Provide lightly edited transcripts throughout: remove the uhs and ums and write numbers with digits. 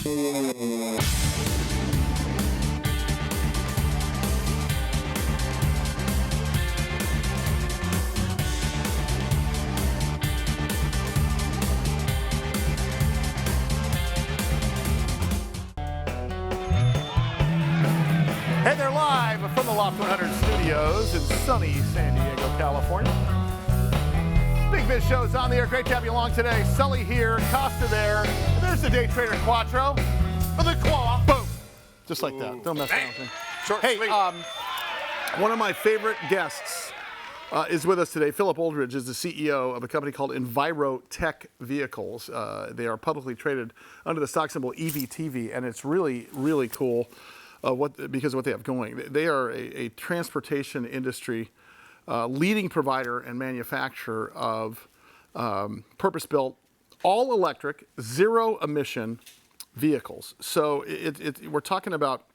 Hey, they're live from the Loft 100 studios in sunny San Diego, California. Big Biz Show's on the air. Great to have you along today. Sully here, Costa there. And there's the Day Trader Quattro. For the claw. Boom. Just like that. Don't mess around with me. Short, hey, sweet. One of my favorite guests is with us today. Philip Oldridge is the CEO of a company called Envirotech Vehicles. They are publicly traded under the stock symbol EVTV, and it's really, really cool. Because of what they have going. They are a transportation industry leading provider and manufacturer of purpose-built, all-electric, zero-emission vehicles. So we're talking about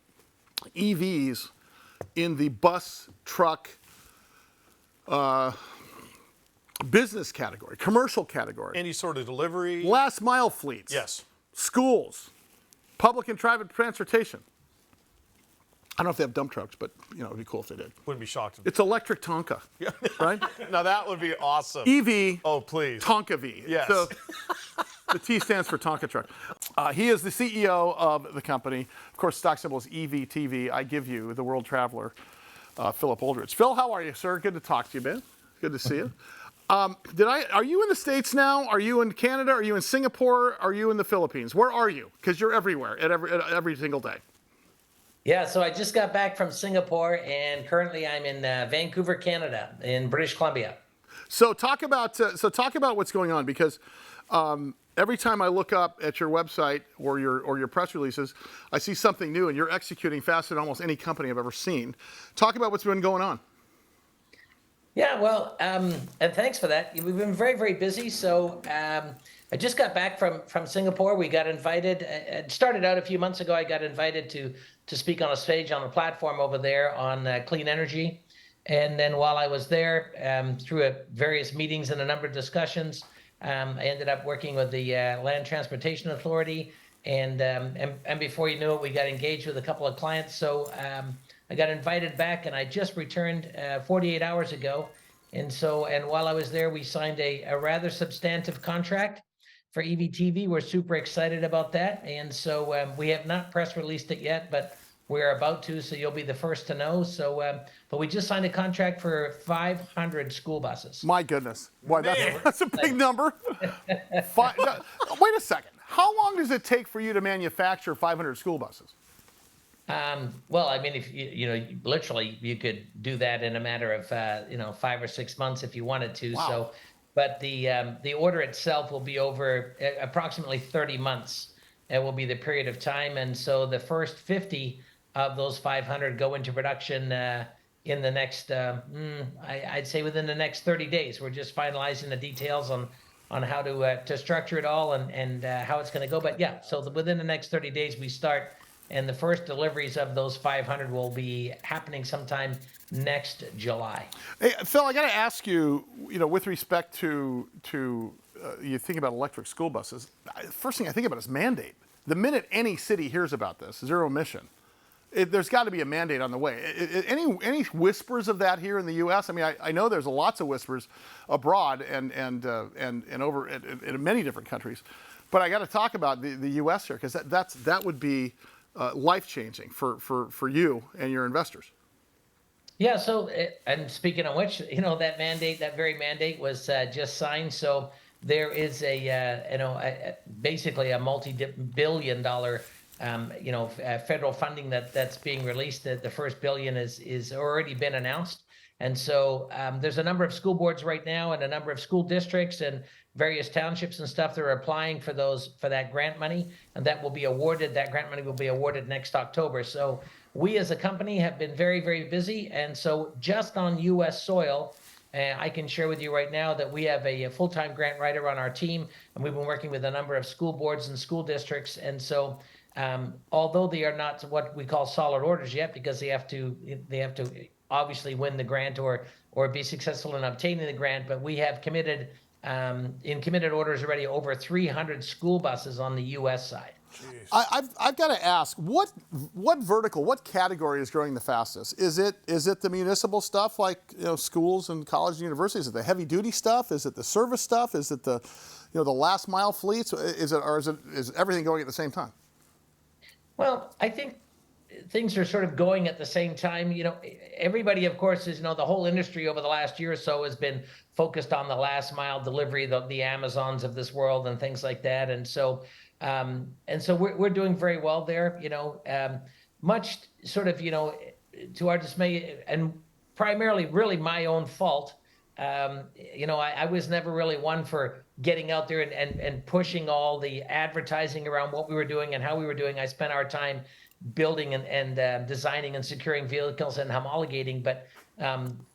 EVs in the bus, truck, business category, commercial category. Any sort of delivery. Last mile fleets. Yes. Schools, public and private transportation. I don't know if they have dump trucks, but it'd be cool if they did. Wouldn't be shocked. It's electric Tonka, right? Now that would be awesome. EV. Oh, please. Tonka V. Yes. So the T stands for Tonka truck. He is the CEO of the company. Of course, stock symbol is EVTV. I give you the world traveler, Philip Oldridge. Phil, how are you, sir? Good to talk to you, man. Good to see you. Are you in the States now? Are you in Canada? Are you in Singapore? Are you in the Philippines? Where are you? Because you're everywhere at every single day. Yeah, so I just got back from Singapore, and currently I'm in Vancouver, Canada, in British Columbia. So talk about what's going on, because every time I look up at your website or your press releases, I see something new, and you're executing faster than almost any company I've ever seen. Talk about what's been going on. Yeah, well, and thanks for that. We've been very, very busy. So I just got back from Singapore. We got invited. It started out a few months ago. I got invited to speak on a stage on a platform over there on clean energy. And then while I was there, through various meetings and a number of discussions, I ended up working with the Land Transportation Authority. And before you knew it, we got engaged with a couple of clients. So I got invited back, and I just returned 48 hours ago. And while I was there, we signed a rather substantive contract for EVTV. We're super excited about that. And so we have not press released it yet, but we're about to, so you'll be the first to know. So, but we just signed a contract for 500 school buses. My goodness. Boy, that's a big number. Wait a second. How long does it take for you to manufacture 500 school buses? Well, I mean, if literally you could do that in a matter of 5 or 6 months if you wanted to. Wow. So, but the order itself will be over approximately 30 months. It will be the period of time, and so the first 50 of those 500 go into production in the next, I'd say within the next 30 days. We're just finalizing the details on how to structure it all and how it's going to go. But yeah, so within the next 30 days we start. And the first deliveries of those 500 will be happening sometime next July. Hey, Phil, I got to ask you, with respect to you think about electric school buses, first thing I think about is mandate. The minute any city hears about this, zero emission, there's got to be a mandate on the way. Any whispers of that here in the U.S.? I mean, I know there's lots of whispers abroad and over in many different countries, but I got to talk about the U.S. here, because that would be life-changing for you and your investors. Yeah, so, and speaking of which, that very mandate was just signed. So there is basically a multi-billion-dollar, federal funding that's being released. That the first billion is already been announced. And so there's a number of school boards right now and a number of school districts and various townships and stuff that are applying for that grant money, and that grant money will be awarded next October. So we as a company have been very, very busy. And so just on U.S. soil, I can share with you right now that we have a full-time grant writer on our team, and we've been working with a number of school boards and school districts. And so although they are not what we call solid orders yet, because they have to obviously win the grant or be successful in obtaining the grant, but we have committed in committed orders already over 300 school buses on the U.S. side. I've got to ask, what vertical, what category is growing the fastest? Is it the municipal stuff like schools and colleges and universities? Is it the heavy duty stuff? Is it the service stuff? Is it the the last mile fleets? Is everything going at the same time? Well, I think things are sort of going at the same time. Everybody, of course, is, the whole industry over the last year or so has been focused on the last mile delivery, the Amazons of this world and things like that. And so we're doing very well there, much sort of, to our dismay, and primarily really my own fault. I was never really one for getting out there and pushing all the advertising around what we were doing and how we were doing. I spent our time building and designing and securing vehicles and homologating. But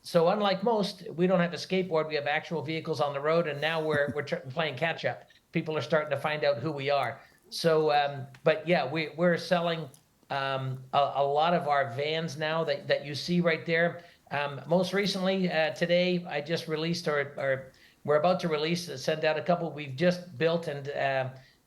so unlike most, we don't have a skateboard. We have actual vehicles on the road, and now we're playing catch up. People are starting to find out who we are. So, but yeah, we're selling a lot of our vans now that you see right there. Most recently, today, I just released, or we're about to release, send out a couple we've just built and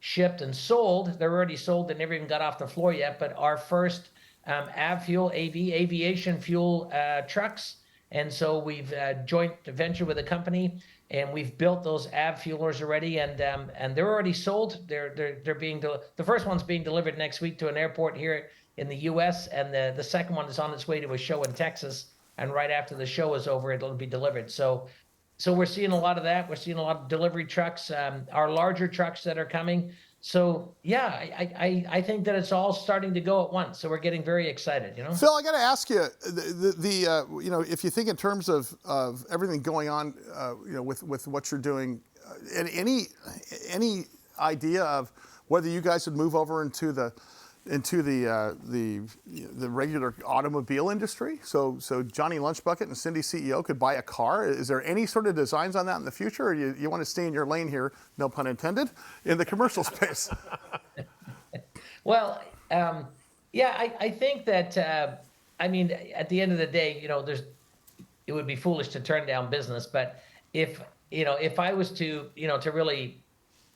shipped and sold. They're already sold. They never even got off the floor yet, but our first aviation fuel trucks. And so we've joint venture with a company, and we've built those av fuelers already, and they're already sold. They're being the first one's being delivered next week to an airport here in the U.S., and the second one is on its way to a show in Texas. And right after the show is over, it'll be delivered. So we're seeing a lot of that. We're seeing a lot of delivery trucks, our larger trucks that are coming. So yeah, I think that it's all starting to go at once. So we're getting very excited, Phil, I got to ask you, if you think in terms of everything going on, with what you're doing, any idea of whether you guys would move over into the regular automobile industry? So Johnny Lunchbucket and Cindy CEO could buy a car. Is there any sort of designs on that in the future, or you want to stay in your lane here, no pun intended, in the commercial space? Well, I think that at the end of the day, it would be foolish to turn down business. But if I was to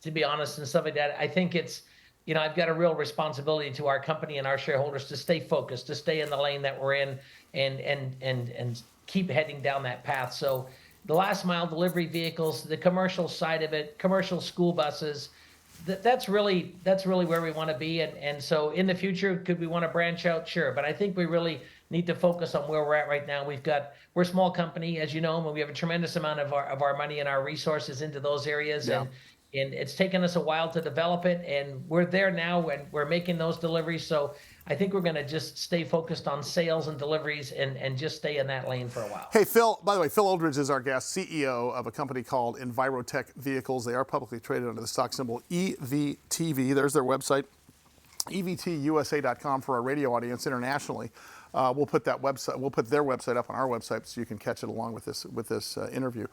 to be honest and stuff like that, I think it's, I've got a real responsibility to our company and our shareholders to stay focused, to stay in the lane that we're in, and keep heading down that path. So the last mile delivery vehicles, the commercial side of it, commercial school buses, that's really where we want to be. And so in the future, could we want to branch out? Sure. But I think we really need to focus on where we're at right now. We're a small company, as you know, and we have a tremendous amount of our money and our resources into those areas. Yeah. And it's taken us a while to develop it, and we're there now, and we're making those deliveries. So I think we're going to just stay focused on sales and deliveries and just stay in that lane for a while. Hey, Phil, by the way, Phil Oldridge is our guest, CEO of a company called Envirotech Vehicles. They are publicly traded under the stock symbol EVTV. There's their website, evtusa.com for our radio audience internationally. We'll put their website up on our website so you can catch it along with this interview.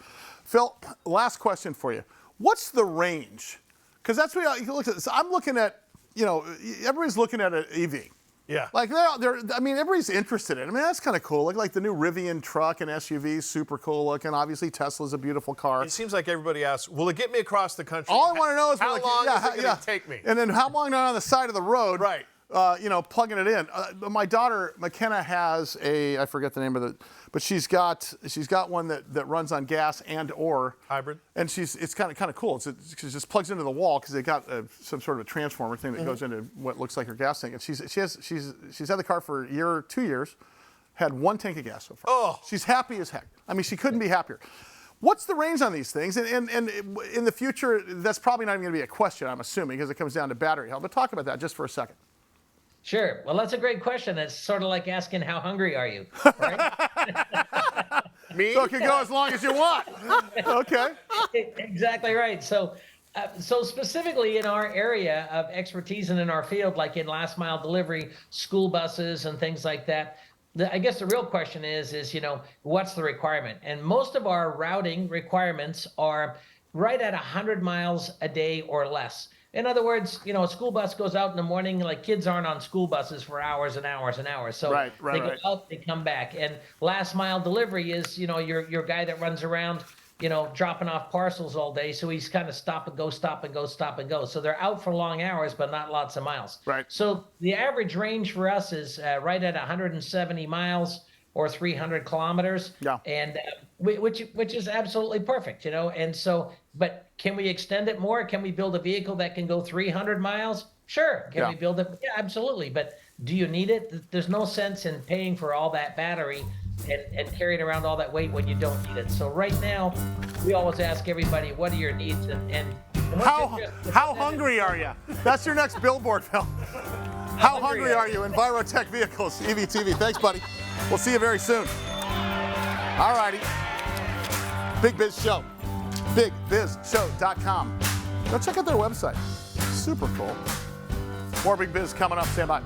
Phil, last question for you. What's the range? Because that's what you look at. So I'm looking at, everybody's looking at an EV. Yeah. Like everybody's interested in it. That's kind of cool. Like the new Rivian truck and SUV, super cool looking. Obviously, Tesla's a beautiful car. It seems like everybody asks, will it get me across the country? All I want to know is how long is it going to take me? And then how long on the side of the road? Right. Plugging it in. My daughter McKenna has I forget the name of it, but she's got one that runs on gas and/or hybrid. And it's kind of cool. It just plugs into the wall because they got some sort of a transformer thing that goes into what looks like her gas tank. And she's had the car for a year or 2 years, had one tank of gas so far. Oh. She's happy as heck. She couldn't be happier. What's the range on these things? And in the future, that's probably not even going to be a question, I'm assuming, because it comes down to battery health. But talk about that just for a second. Sure. Well, that's a great question. It's sort of like asking, how hungry are you? Right? Me? So it can go as long as you want. Okay. Exactly right. So specifically in our area of expertise and in our field, like in last mile delivery, school buses and things like that, I guess the real question is what's the requirement? And most of our routing requirements are right at 100 miles a day or less. In other words, a school bus goes out in the morning, like kids aren't on school buses for hours and hours and hours. So they go out, they come back. And last mile delivery is, your guy that runs around dropping off parcels all day. So he's kind of stop and go, stop and go, stop and go. So they're out for long hours, but not lots of miles. Right. So the average range for us is right at 170 miles or 300 kilometers. Yeah. And which is absolutely perfect, And so, but can we extend it more? Can we build a vehicle that can go 300 miles? Sure. Can we build it? Yeah, absolutely. But do you need it? There's no sense in paying for all that battery and carrying around all that weight when you don't need it. So right now, we always ask everybody, what are your needs? And how hungry are you? That's your next billboard, Phil. How hungry are you? Envirotech Vehicles, EVTV. Thanks, buddy. We'll see you very soon. All righty. Big Biz Show. BigBizShow.com. Go check out their website. Super cool. More Big Biz coming up. Stand by.